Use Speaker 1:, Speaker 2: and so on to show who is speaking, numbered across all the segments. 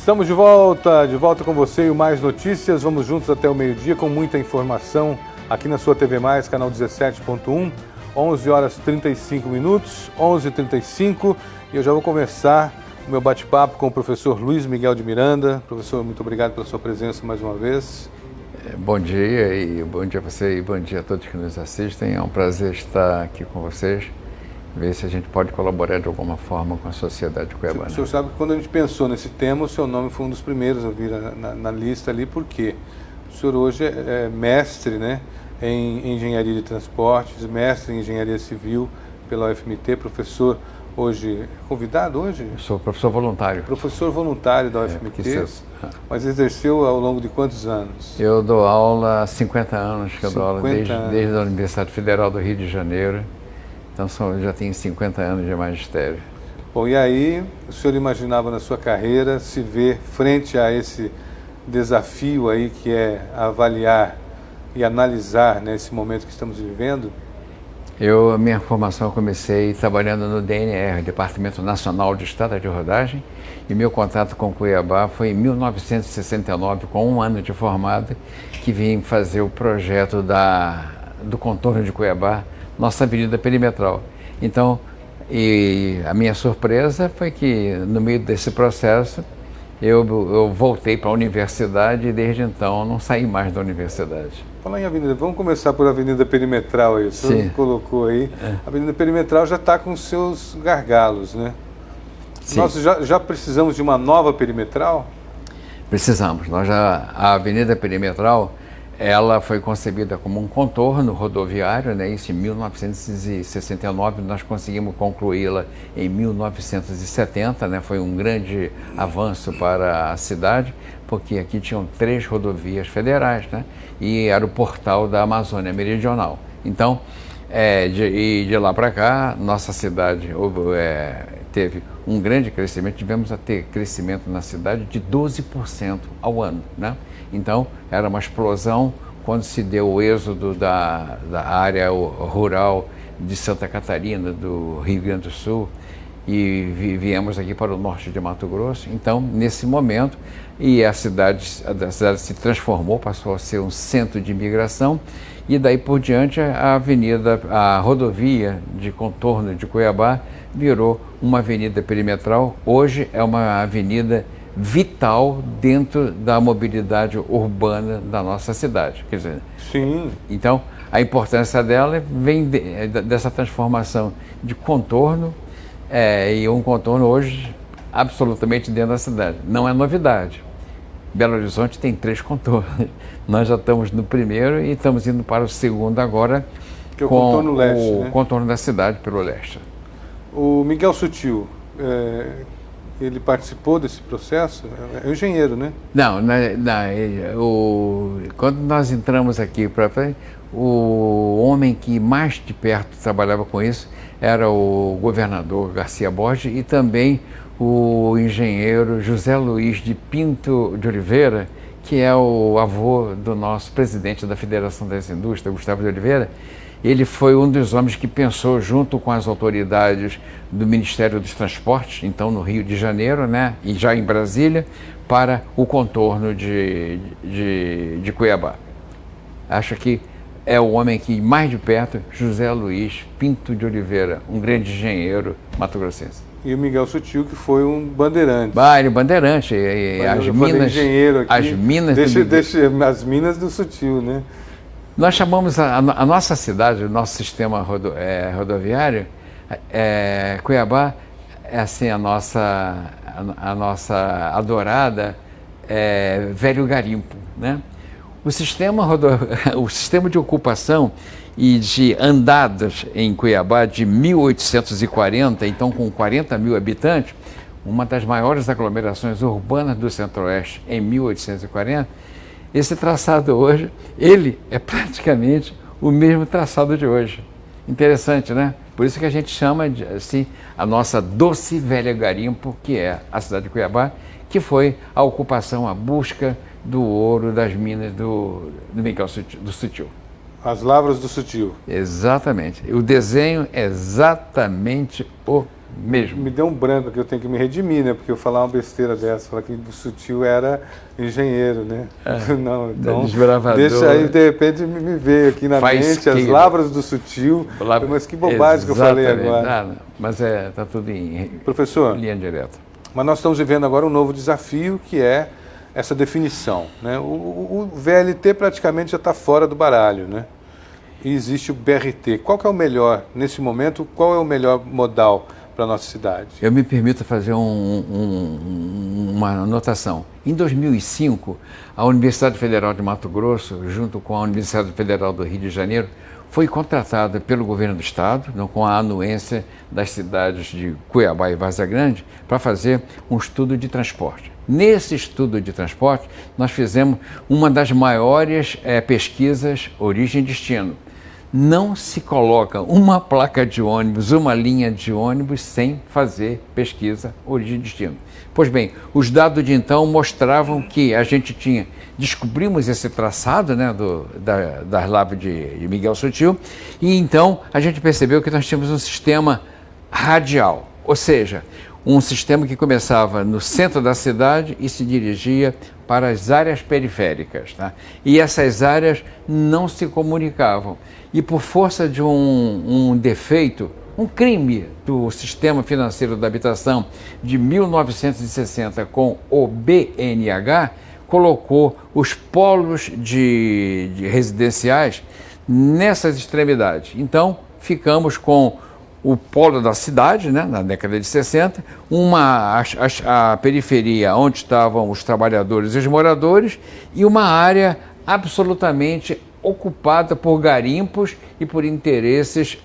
Speaker 1: Estamos de volta com você e o Mais Notícias. Vamos juntos até o meio-dia com muita informação aqui na sua TV Mais, canal 17.1, 11 horas 35 minutos, 11h35. E eu já vou começar o meu bate-papo com o professor Luiz Miguel de Miranda. Professor, muito obrigado pela sua presença mais uma vez.
Speaker 2: Bom dia e bom dia a você e bom dia a todos que nos assistem. É um prazer estar aqui com vocês, ver se a gente pode colaborar de alguma forma com a sociedade cuiabana.
Speaker 1: O senhor sabe que quando a gente pensou nesse tema, o seu nome foi um dos primeiros a vir na lista ali, porque o senhor hoje é mestre, né, em engenharia de transportes, mestre em engenharia civil pela UFMT, professor hoje, convidado hoje?
Speaker 2: Eu sou professor voluntário.
Speaker 1: Professor voluntário da UFMT, mas exerceu ao longo de quantos anos?
Speaker 2: Eu dou aula há 50 anos, que eu dou aula desde a Universidade Federal do Rio de Janeiro. Então já tenho 50 anos de magistério.
Speaker 1: Bom, e aí o senhor imaginava na sua carreira se ver frente a esse desafio aí que é avaliar e analisar nesse momento que estamos vivendo?
Speaker 2: A minha formação eu comecei trabalhando no DNR, Departamento Nacional de Estrada de Rodagem, e meu contato com Cuiabá foi em 1969, com um ano de formado, que vim fazer o projeto do contorno de Cuiabá, nossa avenida perimetral. Então, a minha surpresa foi que no meio desse processo eu voltei para a universidade e desde então não saí mais da universidade.
Speaker 1: Falar em avenida, vamos começar por Avenida Perimetral aí, o senhor colocou aí. A Avenida Perimetral já está com seus gargalos, né? Sim. Nós já precisamos de uma nova perimetral?
Speaker 2: Precisamos. A Avenida Perimetral, ela foi concebida como um contorno rodoviário, né? Isso em 1969, nós conseguimos concluí-la em 1970, né? Foi um grande avanço para a cidade, porque aqui tinham 3 rodovias federais, né? E era o portal da Amazônia Meridional. Então, de lá para cá, nossa cidade teve um grande crescimento, tivemos a ter crescimento na cidade de 12% ao ano, né? Então, era uma explosão quando se deu o êxodo da área rural de Santa Catarina, do Rio Grande do Sul, e viemos aqui para o norte de Mato Grosso. Então, nesse momento, a cidade se transformou, passou a ser um centro de imigração, e daí por diante a rodovia de contorno de Cuiabá virou uma avenida perimetral. Hoje é uma avenida vital dentro da mobilidade urbana da nossa cidade. Quer dizer,
Speaker 1: sim.
Speaker 2: Então, a importância dela vem dessa transformação de contorno, e um contorno hoje absolutamente dentro da cidade. Não é novidade. Belo Horizonte tem 3 contornos. Nós já estamos no primeiro e estamos indo para o segundo agora,
Speaker 1: que é o contorno leste, né?
Speaker 2: Contorno da cidade pelo leste.
Speaker 1: O Miguel Sutil, ele participou desse processo? É engenheiro, né?
Speaker 2: Quando nós entramos aqui, o homem que mais de perto trabalhava com isso era o governador Garcia Borges e também o engenheiro José Luiz de Pinto de Oliveira, que é o avô do nosso presidente da Federação das Indústrias, Gustavo de Oliveira. Ele foi um dos homens que pensou, junto com as autoridades do Ministério dos Transportes, então no Rio de Janeiro, né, e já em Brasília, para o contorno de Cuiabá. Acho que é o homem que mais de perto, José Luiz Pinto de Oliveira, um grande engenheiro mato-grossense.
Speaker 1: E o Miguel Sutil, que foi um bandeirante.
Speaker 2: Ele bandeirante. As minas
Speaker 1: do Sutil, né?
Speaker 2: Nós chamamos a nossa cidade, o nosso sistema rodoviário, Cuiabá, é assim a nossa adorada velho garimpo, né? O sistema de ocupação e de andadas em Cuiabá de 1840, então com 40 mil habitantes, uma das maiores aglomerações urbanas do Centro-Oeste em 1840, esse traçado hoje, ele é praticamente o mesmo traçado de hoje. Interessante, né? Por isso que a gente chama de, assim, a nossa doce velha garimpo, que é a cidade de Cuiabá, que foi a ocupação, a busca do ouro das minas do Miguel Sutil.
Speaker 1: As lavras do Sutil.
Speaker 2: Exatamente. O desenho é exatamente o mesmo.
Speaker 1: Me deu um branco que eu tenho que me redimir, né? Porque eu falar uma besteira dessa, falar que o Sutil era engenheiro, né? Não, então deixa aí, de repente me veio aqui na mente as Lavras do Sutil, mas que bobagem que eu falei agora.
Speaker 2: Não, mas está tudo em
Speaker 1: Professor,
Speaker 2: linha direta.
Speaker 1: Mas nós estamos vivendo agora um novo desafio, que é essa definição, né? O VLT praticamente já está fora do baralho, né? E existe o BRT. Qual que é o melhor, nesse momento, qual é o melhor modal para a nossa cidade?
Speaker 2: Eu me permito fazer uma anotação. Em 2005, a Universidade Federal de Mato Grosso, junto com a Universidade Federal do Rio de Janeiro, foi contratada pelo governo do estado, com a anuência das cidades de Cuiabá e Várzea Grande, para fazer um estudo de transporte. Nesse estudo de transporte, nós fizemos uma das maiores pesquisas origem e destino. Não se coloca uma placa de ônibus, uma linha de ônibus sem fazer pesquisa origem e destino. Pois bem, os dados de então mostravam que a gente descobrimos esse traçado, né, das Lavras de Miguel Sutil, e então a gente percebeu que nós tínhamos um sistema radial, ou seja, um sistema que começava no centro da cidade e se dirigia para as áreas periféricas, tá? E essas áreas não se comunicavam. E por força de um defeito, um crime do sistema financeiro da habitação de 1960 com o BNH, colocou os polos de residenciais nessas extremidades. Então, ficamos com o polo da cidade, né, na década de 60, a periferia onde estavam os trabalhadores e os moradores, e uma área absolutamente ocupada por garimpos e por interesses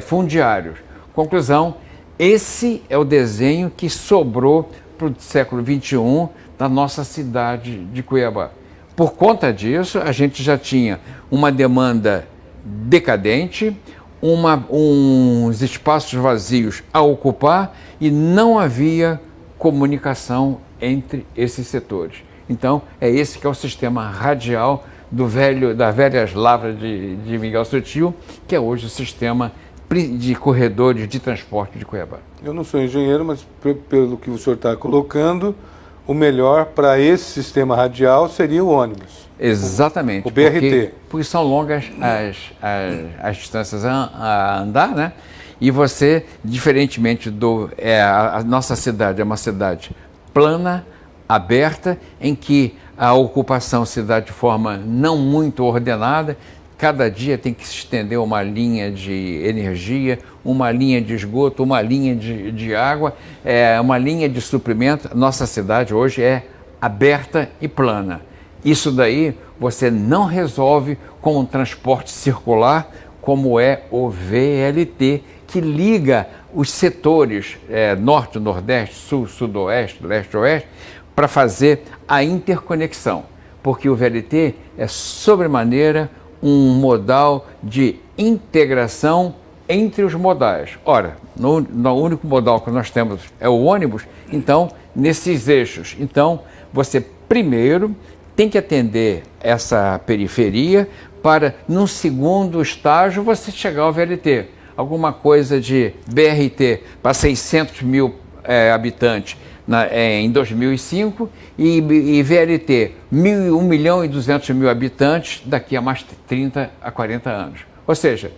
Speaker 2: fundiários. Conclusão, esse é o desenho que sobrou para o século XXI da nossa cidade de Cuiabá. Por conta disso, a gente já tinha uma demanda decadente, uns espaços vazios a ocupar e não havia comunicação entre esses setores. Então, é esse que é o sistema radial das velhas Lavras de Miguel Sutil, que é hoje o sistema de corredores de transporte de Cuiabá.
Speaker 1: Eu não sou engenheiro, mas pelo que o senhor está colocando, o melhor para esse sistema radial seria o ônibus.
Speaker 2: Exatamente.
Speaker 1: O BRT.
Speaker 2: Porque são longas as distâncias a andar, né? E você, diferentemente a nossa cidade é uma cidade plana, aberta, em que a ocupação se dá de forma não muito ordenada. Cada dia tem que se estender uma linha de energia, uma linha de esgoto, uma linha de água, uma linha de suprimento. Nossa cidade hoje é aberta e plana. Isso daí você não resolve com o transporte circular, como é o VLT, que liga os setores norte, nordeste, sul, sudoeste, leste, oeste, para fazer a interconexão. Porque o VLT é sobremaneira um modal de integração entre os modais. Ora, no único modal que nós temos é o ônibus, então, nesses eixos. Então, você primeiro tem que atender essa periferia para, num segundo estágio, você chegar ao VLT. Alguma coisa de BRT para 600 mil habitantes em 2005 e VLT 1 milhão e 200 mil habitantes daqui a mais 30 a 40 anos. Ou seja,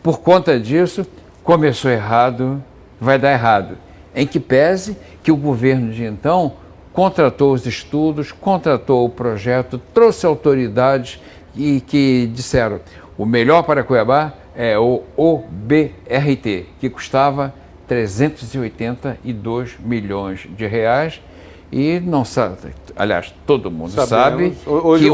Speaker 2: por conta disso, começou errado, vai dar errado. Em que pese que o governo de então contratou os estudos, contratou o projeto, trouxe autoridades e que disseram o melhor para Cuiabá é o BRT, que custava 382 milhões de reais e não sabe, aliás, todo mundo sabe que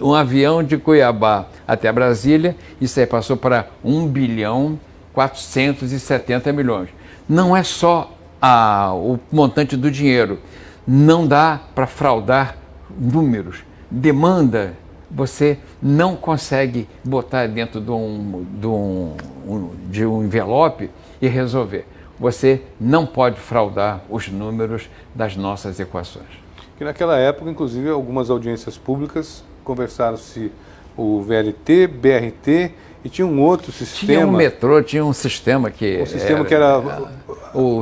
Speaker 2: um avião de Cuiabá até Brasília, isso aí passou para 1 bilhão 470 milhões. Não é só o montante do dinheiro, não dá para fraudar números, demanda. Você não consegue botar dentro de um envelope e resolver. Você não pode fraudar os números das nossas equações.
Speaker 1: Que naquela época, inclusive, algumas audiências públicas conversaram se o VLT, BRT E tinha um outro sistema.
Speaker 2: Tinha um metrô, tinha um sistema que.
Speaker 1: Um sistema que era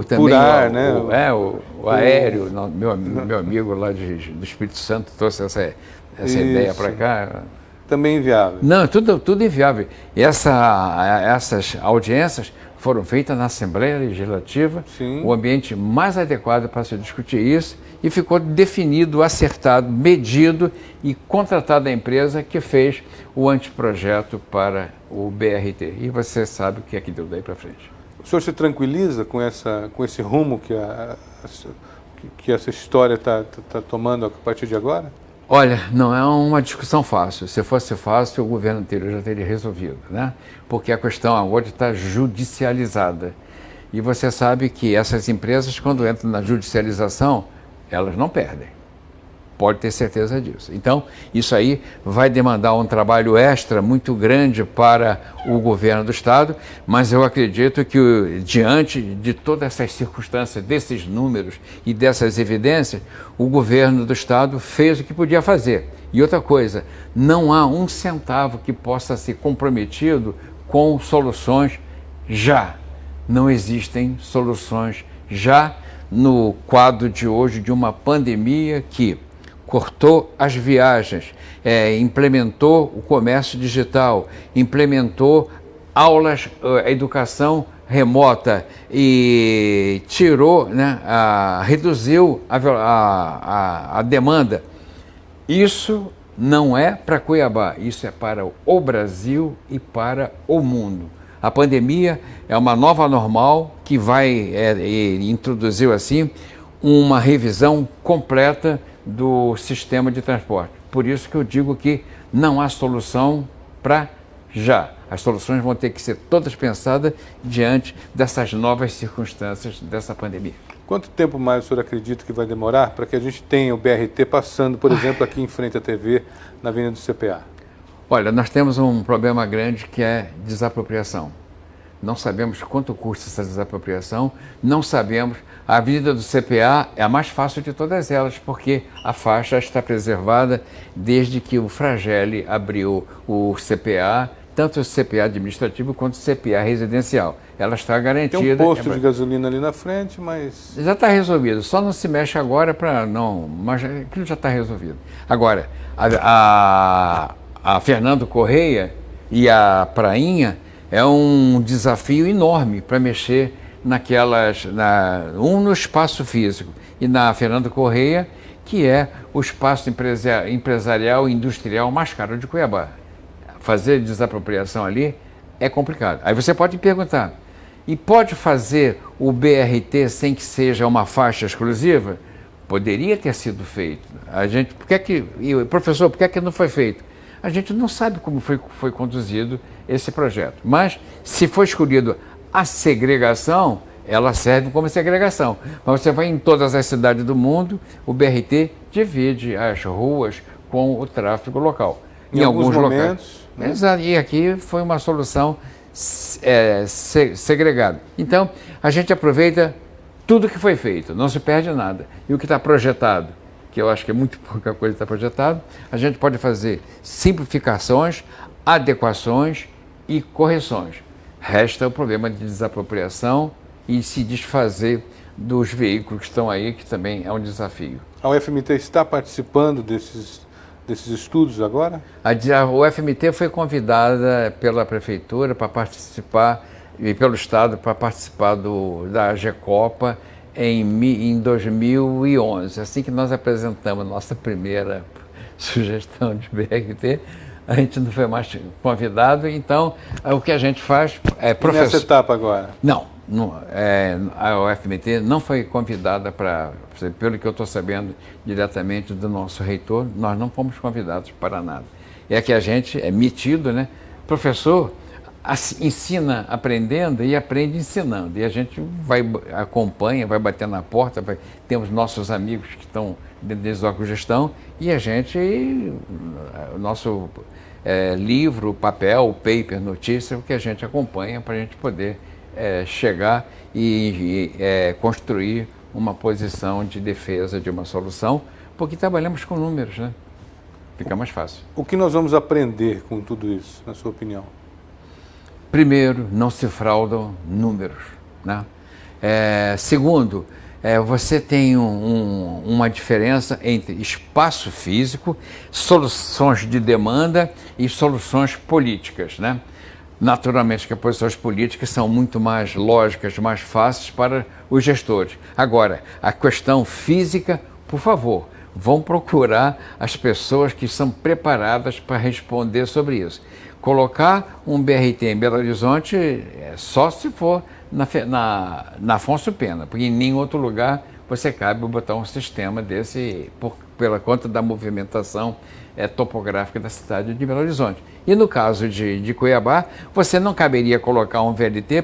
Speaker 2: também
Speaker 1: por ar, né?
Speaker 2: O aéreo. Meu amigo lá do Espírito Santo trouxe essa ideia para cá.
Speaker 1: Também inviável.
Speaker 2: Não, tudo inviável. E essas audiências foram feitas na Assembleia Legislativa,
Speaker 1: Sim.
Speaker 2: O ambiente mais adequado para se discutir isso, e ficou definido, acertado, medido e contratado a empresa que fez o anteprojeto para o BRT. E você sabe o que é que deu daí para frente.
Speaker 1: O senhor se tranquiliza com esse rumo que essa história está tomando a partir de agora?
Speaker 2: Olha, não é uma discussão fácil. Se fosse fácil, o governo anterior já teria resolvido, né? Porque a questão hoje está judicializada. E você sabe que essas empresas, quando entram na judicialização, elas não perdem. Pode ter certeza disso. Então, isso aí vai demandar um trabalho extra muito grande para o governo do Estado, mas eu acredito que, diante de todas essas circunstâncias, desses números e dessas evidências, o governo do Estado fez o que podia fazer. E outra coisa, não há um centavo que possa ser comprometido com soluções já. Não existem soluções já no quadro de hoje de uma pandemia que cortou as viagens, implementou o comércio digital, implementou aulas, educação remota e tirou, né, reduziu a demanda. Isso não é para Cuiabá, isso é para o Brasil e para o mundo. A pandemia é uma nova normal que vai introduzir assim uma revisão completa do sistema de transporte. Por isso que eu digo que não há solução para já. As soluções vão ter que ser todas pensadas diante dessas novas circunstâncias dessa pandemia.
Speaker 1: Quanto tempo mais o senhor acredita que vai demorar para que a gente tenha o BRT passando, por exemplo, aqui em frente à TV, na Avenida do CPA?
Speaker 2: Olha, nós temos um problema grande que é desapropriação. Não sabemos quanto custa essa desapropriação, não sabemos. A Avenida do CPA é a mais fácil de todas elas, porque a faixa está preservada desde que o Fragelli abriu o CPA, tanto o CPA administrativo quanto o CPA residencial. Ela está garantida.
Speaker 1: Tem um posto de gasolina ali na frente, mas...
Speaker 2: Já está resolvido, só não se mexe agora para não... Mas aquilo já está resolvido. Agora, a Fernando Correia e a Prainha é um desafio enorme para mexer no espaço físico e na Fernando Correia, que é o espaço empresarial e industrial mais caro de Cuiabá. Fazer desapropriação ali é complicado. Aí você pode perguntar, e pode fazer o BRT sem que seja uma faixa exclusiva? Poderia ter sido feito. Professor, por que não foi feito? A gente não sabe como foi conduzido esse projeto. Mas, se for escolhido a segregação, ela serve como segregação. Mas você vai em todas as cidades do mundo, o BRT divide as ruas com o tráfego local.
Speaker 1: Em alguns momentos.
Speaker 2: Né? Exato. E aqui foi uma solução segregada. Então, a gente aproveita tudo que foi feito, não se perde nada. E o que está projetado, que eu acho que é muito pouca coisa que está projetado, a gente pode fazer simplificações, adequações e correções. Resta o problema de desapropriação e se desfazer dos veículos que estão aí, que também é um desafio.
Speaker 1: A UFMT está participando desses estudos agora?
Speaker 2: A UFMT foi convidada pela Prefeitura para participar, e pelo Estado para participar da GECOPA em 2011. Assim que nós apresentamos nossa primeira sugestão de BRT, a gente não foi mais convidado, então o que a gente faz é professor.
Speaker 1: Nessa etapa agora?
Speaker 2: Não, a UFMT não foi convidada para, pelo que eu estou sabendo diretamente do nosso reitor, nós não fomos convidados para nada. É que a gente é metido, né? Professor ensina aprendendo e aprende ensinando. E a gente acompanha, vai bater na porta, temos nossos amigos que estão dentro da gestão e a gente, o nosso livro, papel, paper, notícia, o que a gente acompanha para a gente poder chegar e construir uma posição de defesa de uma solução, porque trabalhamos com números, né? Fica mais fácil.
Speaker 1: O que nós vamos aprender com tudo isso, na sua opinião?
Speaker 2: Primeiro, não se fraudam números, né? Segundo, você tem uma diferença entre espaço físico, soluções de demanda e soluções políticas, né? Naturalmente que as posições políticas são muito mais lógicas, mais fáceis para os gestores. Agora, a questão física, por favor, vão procurar as pessoas que são preparadas para responder sobre isso. Colocar um BRT em Belo Horizonte só se for na Afonso Pena, porque em nenhum outro lugar você cabe botar um sistema desse pela conta da movimentação topográfica da cidade de Belo Horizonte. E no caso de Cuiabá, você não caberia colocar um VLT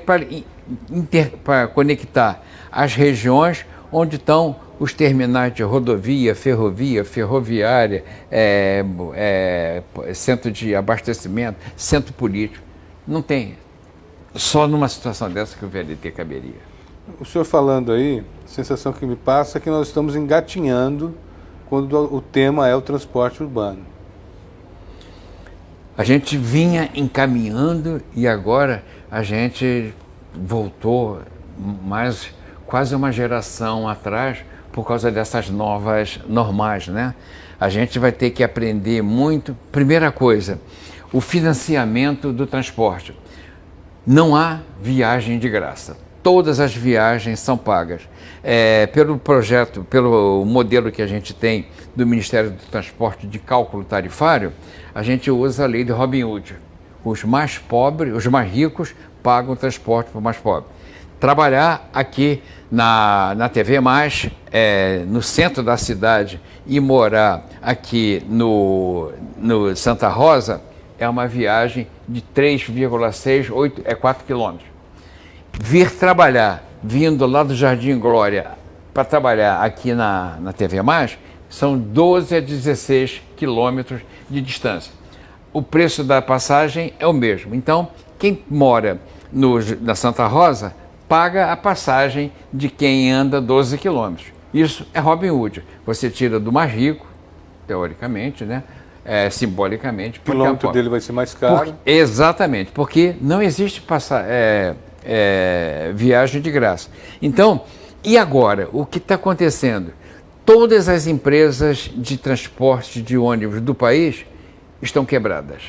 Speaker 2: para conectar as regiões onde estão os terminais de rodovia, ferroviária, centro de abastecimento, centro político. Não tem. Só numa situação dessa que o VLT caberia.
Speaker 1: O senhor falando aí, a sensação que me passa é que nós estamos engatinhando quando o tema é o transporte urbano.
Speaker 2: A gente vinha encaminhando e agora a gente voltou mais quase uma geração atrás por causa dessas novas normais, né? A gente vai ter que aprender muito. Primeira coisa, o financiamento do transporte. Não há viagem de graça. Todas as viagens são pagas. Pelo projeto, pelo modelo que a gente tem do Ministério do Transporte de cálculo tarifário, a gente usa a lei de Robin Hood. Os mais pobres, os mais ricos, pagam o transporte para o mais pobre. Trabalhar aqui na TV+, no centro da cidade, e morar aqui no Santa Rosa, é uma viagem de 3,6, 4 quilômetros. Vir trabalhar, vindo lá do Jardim Glória, para trabalhar aqui na TV+, são 12 a 16 quilômetros de distância. O preço da passagem é o mesmo. Então, quem mora na Santa Rosa, paga a passagem de quem anda 12 quilômetros. Isso é Robin Hood. Você tira do mais rico, teoricamente, né? Simbolicamente.
Speaker 1: O quilômetro dele vai ser mais caro.
Speaker 2: Exatamente, porque não existe viagem de graça. Então, e agora? O que está acontecendo? Todas as empresas de transporte de ônibus do país estão quebradas,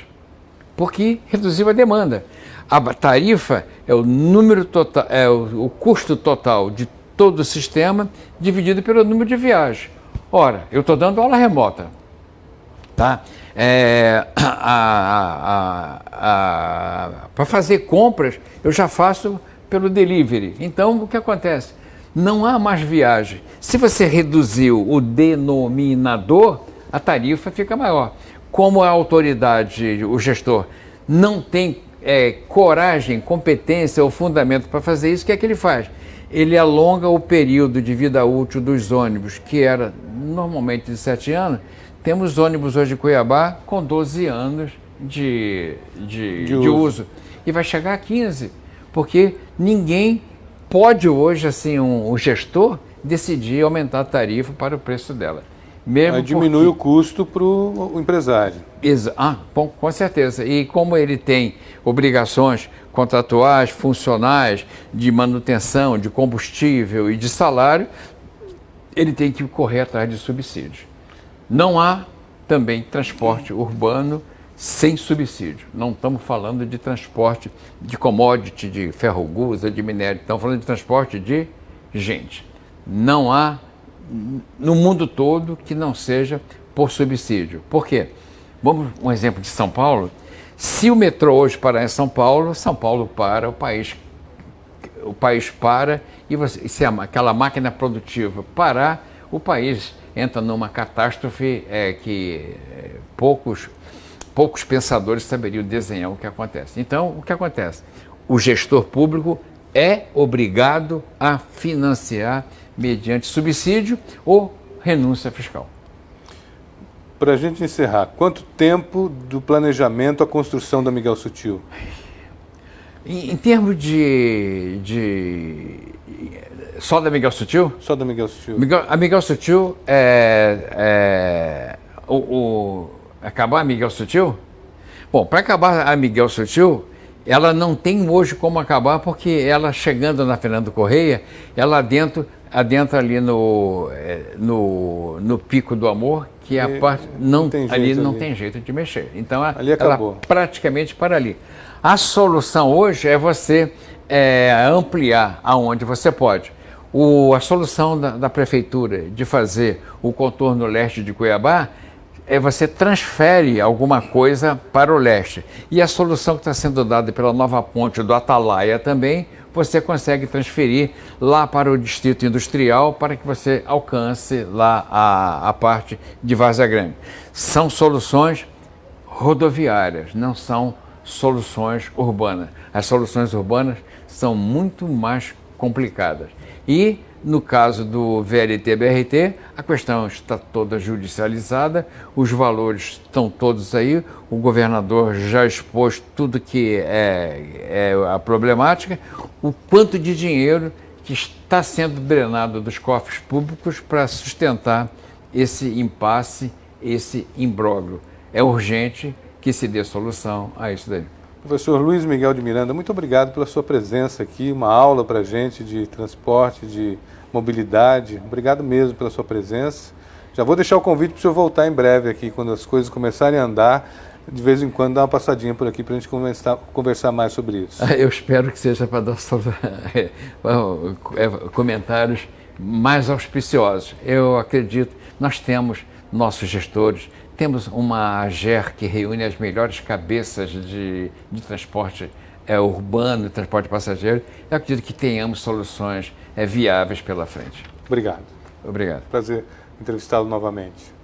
Speaker 2: porque reduziu a demanda. A tarifa é o número total, o custo total de todo o sistema dividido pelo número de viagens. Ora, eu estou dando aula remota, tá? Para fazer compras, eu já faço pelo delivery. Então, o que acontece? Não há mais viagem. Se você reduziu o denominador, a tarifa fica maior. Como a autoridade, o gestor, não tem coragem, competência ou fundamento para fazer isso, o que é que ele faz? Ele alonga o período de vida útil dos ônibus, que era normalmente de 7 anos. Temos ônibus hoje em Cuiabá com 12 anos de uso. E vai chegar a 15, porque ninguém pode hoje, assim, o gestor, decidir aumentar a tarifa para o preço dela.
Speaker 1: Aí diminui o custo para o empresário.
Speaker 2: Bom, com certeza. E como ele tem obrigações contratuais, funcionais, de manutenção, de combustível e de salário, ele tem que correr atrás de subsídios. Não há também transporte urbano sem subsídio. Não estamos falando de transporte de commodity, de ferro-gusa, de minério. Estamos falando de transporte de gente. Não há no mundo todo que não seja por subsídio. Por quê? Vamos um exemplo de São Paulo. Se o metrô hoje parar em São Paulo para, o país para, e se aquela máquina produtiva parar, o país entra numa catástrofe que poucos pensadores saberiam desenhar o que acontece. Então, o que acontece? O gestor público é obrigado a financiar mediante subsídio ou renúncia fiscal.
Speaker 1: Para a gente encerrar, quanto tempo do planejamento à construção da Miguel Sutil?
Speaker 2: Em termos só da Miguel Sutil?
Speaker 1: Só da Miguel Sutil.
Speaker 2: A Miguel Sutil acabar a Miguel Sutil? Bom, para acabar a Miguel Sutil, ela não tem hoje como acabar, porque ela chegando na Fernando Correia, ela adentra ali no Pico do Amor, que é a parte, ali não tem jeito de mexer. Então ela praticamente para ali. A solução hoje é você ampliar aonde você pode. A solução da prefeitura de fazer o contorno leste de Cuiabá você transfere alguma coisa para o leste. E a solução que está sendo dada pela nova ponte do Atalaia também, você consegue transferir lá para o distrito industrial para que você alcance lá a parte de Várzea Grande. São soluções rodoviárias, não são soluções urbanas. As soluções urbanas são muito mais complicadas. E no caso do VLT-BRT, a questão está toda judicializada, os valores estão todos aí, o governador já expôs tudo que é a problemática, o quanto de dinheiro que está sendo drenado dos cofres públicos para sustentar esse impasse, esse imbróglio. É urgente que se dê solução a isso daí.
Speaker 1: Professor Luiz Miguel de Miranda, muito obrigado pela sua presença aqui, uma aula para a gente de transporte, de mobilidade. Obrigado mesmo pela sua presença. Já vou deixar o convite para o senhor voltar em breve aqui, quando as coisas começarem a andar, de vez em quando dar uma passadinha por aqui para a gente conversar mais sobre isso.
Speaker 2: Eu espero que seja para dar comentários mais auspiciosos. Eu acredito, nós temos nossos gestores, temos uma AGER que reúne as melhores cabeças de transporte urbano e transporte passageiro. Eu acredito que tenhamos soluções viáveis pela frente.
Speaker 1: Obrigado.
Speaker 2: Obrigado.
Speaker 1: Prazer entrevistá-lo novamente.